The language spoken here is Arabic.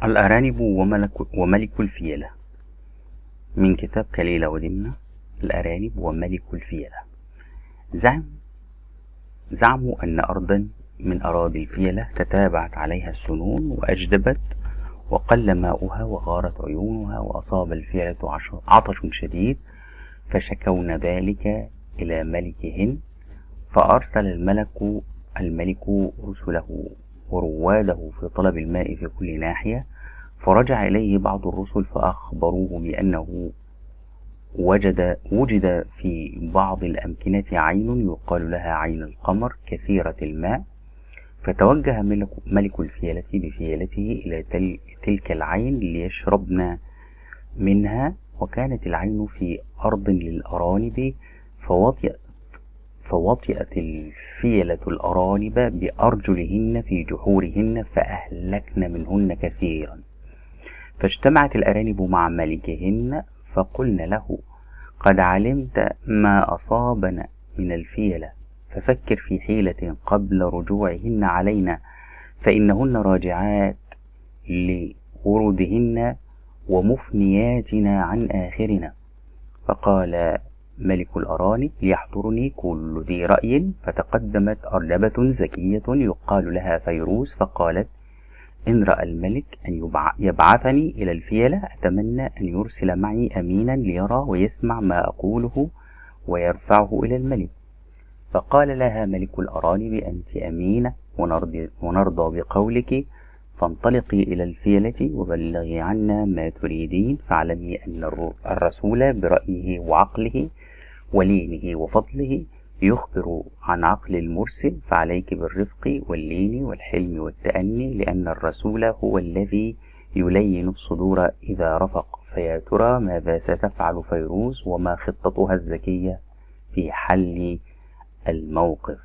الأرانب وملك الفيلة، من كتاب كليلة ودمنة. الأرانب وملك الفيلة. زعموا أن أرضا من أراضي الفيلة تتابعت عليها السنون وأجدبت، وقل ماؤها وغارت عيونها، وأصاب الفيلة عطش شديد، فشكونا ذلك إلى ملكهن، فأرسل الملك رسله ورواده في طلب الماء في كل ناحية. فرجع إليه بعض الرسل فأخبروه بأنه وجد في بعض الأمكنة عين يقال لها عين القمر كثيرة الماء. فتوجه ملك الفيلة بفيلته إلى تلك العين ليشربن منها. وكانت العين في أرض للأرانب، فوطئت الفيلة الأرانب بأرجلهن في جحورهن فأهلكن منهن كثيرا. فاجتمعت الأرانب مع ملكهن فقلن له: قد علمت ما أصابنا من الفيلة، ففكر في حيلة قبل رجوعهن علينا، فإنهن راجعات لورودهن ومفنياتنا عن آخرنا. فقال ملك الأرانب: ليحضرني كل ذي رأي. فتقدمت أرنبة زكية يقال لها فيروز، فقالت: إن رأى الملك أن يبعثني إلى الفيلة، أتمنى أن يرسل معي أمينا ليرى ويسمع ما أقوله ويرفعه إلى الملك. فقال لها ملك الأرانب: أنت أمينة ونرضى بقولك، فانطلقي إلى الفيلة وبلغي عنا ما تريدين، فاعلمي أن الرسول برأيه وعقله ولينه وفضله يخبر عن عقل المرسل، فعليك بالرفق واللين والحلم والتأني، لأن الرسول هو الذي يلين الصدور إذا رفق. فيا ترى ماذا ستفعل فيروز، وما خطتها الذكية في حل الموقف؟